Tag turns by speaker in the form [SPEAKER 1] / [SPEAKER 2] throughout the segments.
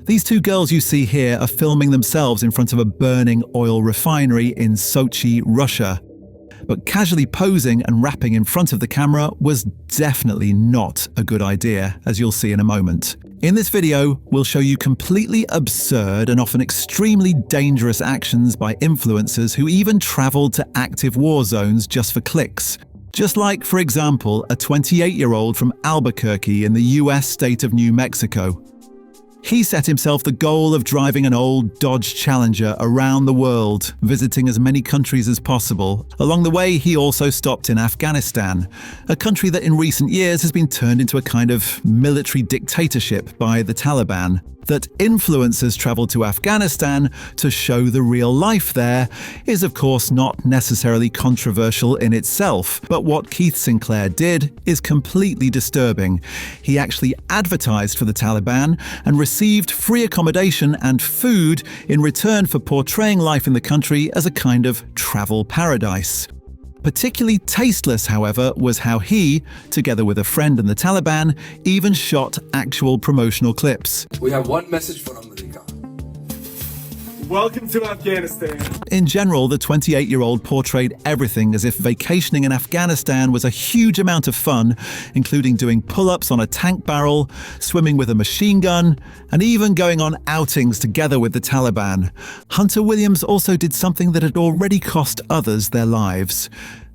[SPEAKER 1] These two girls you see here are filming themselves in front of a burning oil refinery in Sochi, Russia. But casually posing and rapping in front of the camera was definitely not a good idea, as you'll see in a moment. In this video, we'll show you completely absurd and often extremely dangerous actions by influencers who even traveled to active war zones just for clicks. Just like, for example, a 28-year-old from Albuquerque in the US state of New Mexico. He set himself the goal of driving an old Dodge Challenger around the world, visiting as many countries as possible. Along the way, he also stopped in Afghanistan, a country that in recent years has been turned into a kind of military dictatorship by the Taliban. That influencers travel to Afghanistan to show the real life there is of course not necessarily controversial in itself, but what Keith Sinclair did is completely disturbing. He actually advertised for the Taliban and received free accommodation and food in return for portraying life in the country as a kind of travel paradise. Particularly tasteless, however, was how he, together with a friend and the Taliban, even shot actual promotional clips.
[SPEAKER 2] We have one message for America.
[SPEAKER 3] Welcome to Afghanistan.
[SPEAKER 1] In general, the 28-year-old portrayed everything as if vacationing in Afghanistan was a huge amount of fun, including doing pull-ups on a tank barrel, swimming with a machine gun, and even going on outings together with the Taliban. Hunter Williams also did something that had already cost others their lives.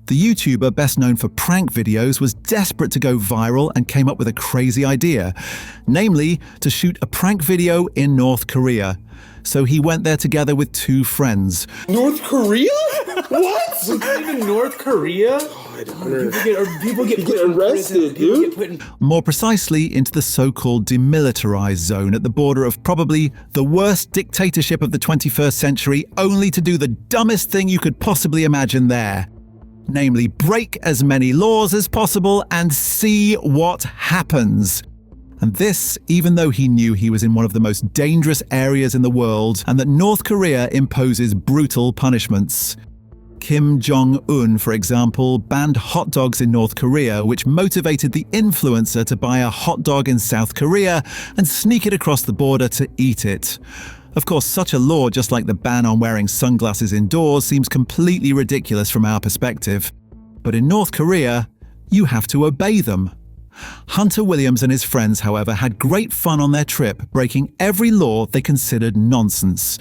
[SPEAKER 1] The YouTuber, best known for prank videos, was desperate to go viral and came up with a crazy idea, namely to shoot a prank video in North Korea. So he went there together with two friends.
[SPEAKER 3] North Korea? What? Even North Korea? People get arrested, dude.
[SPEAKER 1] More precisely, into the so-called demilitarized zone at the border of probably the worst dictatorship of the 21st century, only to do the dumbest thing you could possibly imagine there. Namely, break as many laws as possible and see what happens. And this, even though he knew he was in one of the most dangerous areas in the world and that North Korea imposes brutal punishments. Kim Jong-un, for example, banned hot dogs in North Korea, which motivated the influencer to buy a hot dog in South Korea and sneak it across the border to eat it. Of course, such a law, just like the ban on wearing sunglasses indoors, seems completely ridiculous from our perspective. But in North Korea, you have to obey them. Hunter Williams and his friends, however, had great fun on their trip, breaking every law they considered nonsense.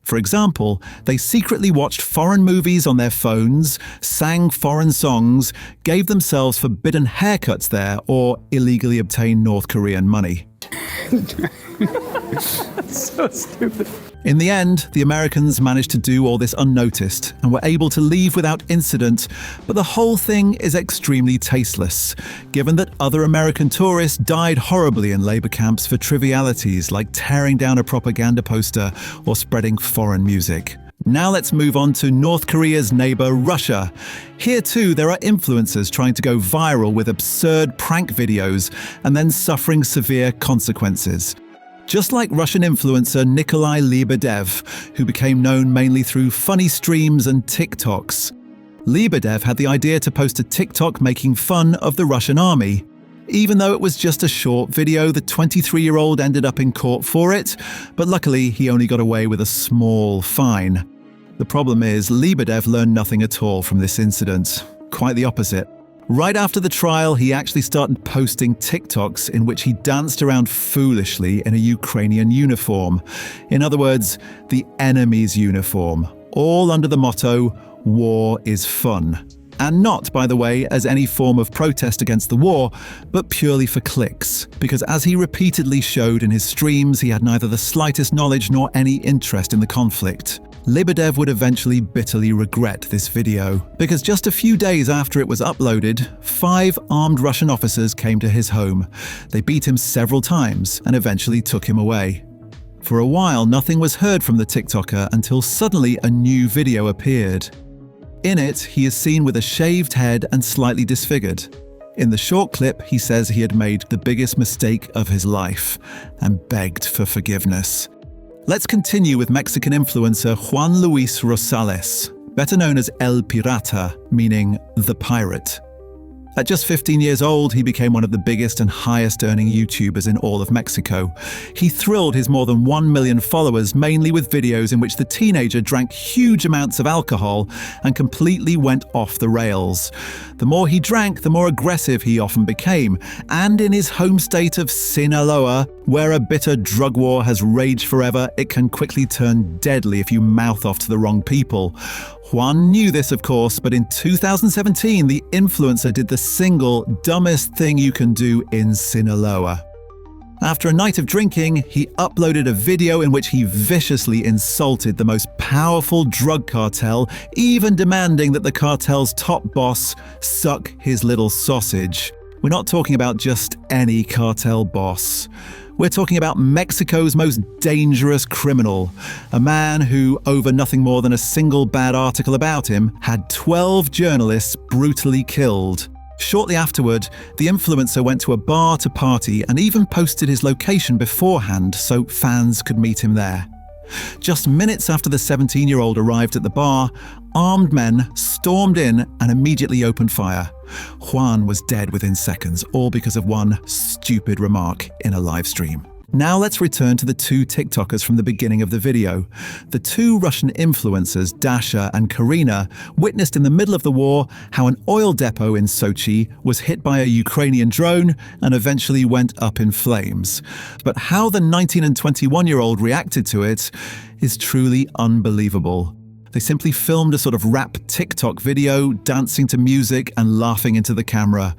[SPEAKER 1] For example, they secretly watched foreign movies on their phones, sang foreign songs, gave themselves forbidden haircuts there, or illegally obtained North Korean money.
[SPEAKER 3] So stupid.
[SPEAKER 1] In the end, the Americans managed to do all this unnoticed and were able to leave without incident, but the whole thing is extremely tasteless, given that other American tourists died horribly in labor camps for trivialities like tearing down a propaganda poster or spreading foreign music. Now let's move on to North Korea's neighbor, Russia. Here too, there are influencers trying to go viral with absurd prank videos and then suffering severe consequences. Just like Russian influencer Nikolai Lebedev, who became known mainly through funny streams and TikToks. Lebedev had the idea to post a TikTok making fun of the Russian army. Even though it was just a short video, the 23-year-old ended up in court for it, but luckily he only got away with a small fine. The problem is, Lebedev learned nothing at all from this incident. Quite the opposite. Right after the trial, he actually started posting TikToks in which he danced around foolishly in a Ukrainian uniform. In other words, the enemy's uniform, all under the motto, "War is fun." And not, by the way, as any form of protest against the war, but purely for clicks. Because as he repeatedly showed in his streams, he had neither the slightest knowledge nor any interest in the conflict. Lebedev would eventually bitterly regret this video, because just a few days after it was uploaded, 5 armed Russian officers came to his home. They beat him several times and eventually took him away. For a while, nothing was heard from the TikToker until suddenly a new video appeared. In it, he is seen with a shaved head and slightly disfigured. In the short clip, he says he had made the biggest mistake of his life and begged for forgiveness. Let's continue with Mexican influencer Juan Luis Rosales, better known as El Pirata, meaning the pirate. At just 15 years old, he became one of the biggest and highest-earning YouTubers in all of Mexico. He thrilled his more than 1 million followers mainly with videos in which the teenager drank huge amounts of alcohol and completely went off the rails. The more he drank, the more aggressive he often became. And in his home state of Sinaloa, where a bitter drug war has raged forever, it can quickly turn deadly if you mouth off to the wrong people. Juan knew this, of course, but in 2017, the influencer did the single dumbest thing you can do in Sinaloa. After a night of drinking, he uploaded a video in which he viciously insulted the most powerful drug cartel, even demanding that the cartel's top boss suck his little sausage. We're not talking about just any cartel boss. We're talking about Mexico's most dangerous criminal, a man who, over nothing more than a single bad article about him, had 12 journalists brutally killed. Shortly afterward, the influencer went to a bar to party and even posted his location beforehand so fans could meet him there. Just minutes after the 17-year-old arrived at the bar, armed men stormed in and immediately opened fire. Juan was dead within seconds, all because of one stupid remark in a live stream. Now let's return to the two TikTokers from the beginning of the video. The two Russian influencers, Dasha and Karina, witnessed in the middle of the war how an oil depot in Sochi was hit by a Ukrainian drone and eventually went up in flames. But how the 19 and 21-year-old reacted to it is truly unbelievable. They simply filmed a sort of rap TikTok video, dancing to music and laughing into the camera.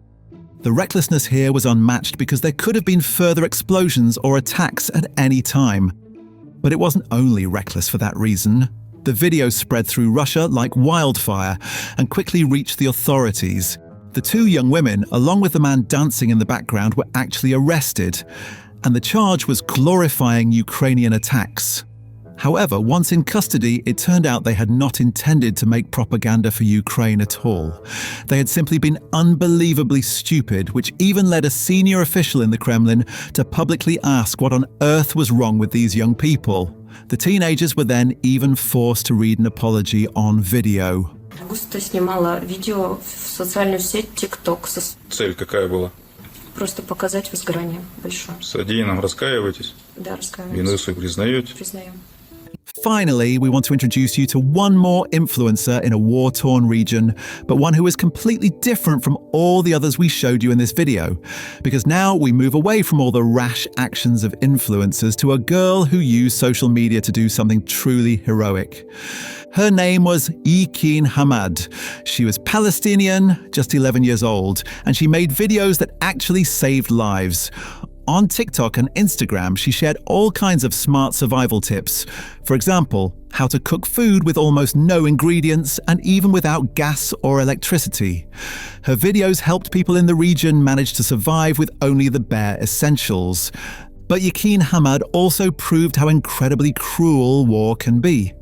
[SPEAKER 1] The recklessness here was unmatched because there could have been further explosions or attacks at any time. But it wasn't only reckless for that reason. The video spread through Russia like wildfire and quickly reached the authorities. The two young women, along with the man dancing in the background, were actually arrested, and the charge was glorifying Ukrainian attacks. However, once in custody, it turned out they had not intended to make propaganda for Ukraine at all. They had simply been unbelievably stupid, which even led a senior official in the Kremlin to publicly ask what on earth was wrong with these young people. The teenagers were then even forced to read an apology on video.
[SPEAKER 4] Густо снимала видео в социальную сеть TikTok.
[SPEAKER 5] Цель какая была?
[SPEAKER 4] Просто показать возгорание большое.
[SPEAKER 5] В содеянном раскаиваетесь?
[SPEAKER 4] Да, раскаиваюсь.
[SPEAKER 5] Вину свою признаете?
[SPEAKER 4] Признаю.
[SPEAKER 1] Finally, we want to introduce you to one more influencer in a war-torn region, but one who is completely different from all the others we showed you in this video. Because now we move away from all the rash actions of influencers to a girl who used social media to do something truly heroic. Her name was Yakin Hamad. She was Palestinian, just 11 years old, and she made videos that actually saved lives. On TikTok and Instagram, she shared all kinds of smart survival tips. For example, how to cook food with almost no ingredients and even without gas or electricity. Her videos helped people in the region manage to survive with only the bare essentials. But Yakin Hamad also proved how incredibly cruel war can be.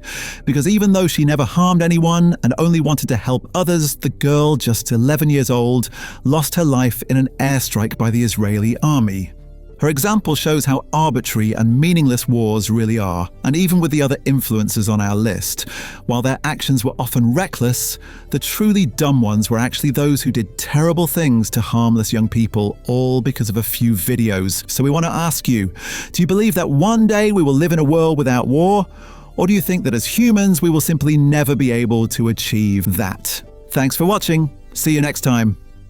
[SPEAKER 1] Because even though she never harmed anyone and only wanted to help others, the girl, just 11 years old, lost her life in an airstrike by the Israeli army. Her example shows how arbitrary and meaningless wars really are, and even with the other influencers on our list, while their actions were often reckless, the truly dumb ones were actually those who did terrible things to harmless young people, all because of a few videos. So we want to ask you, do you believe that one day we will live in a world without war? Or do you think that as humans we will simply never be able to achieve that? Thanks for watching. See you next time.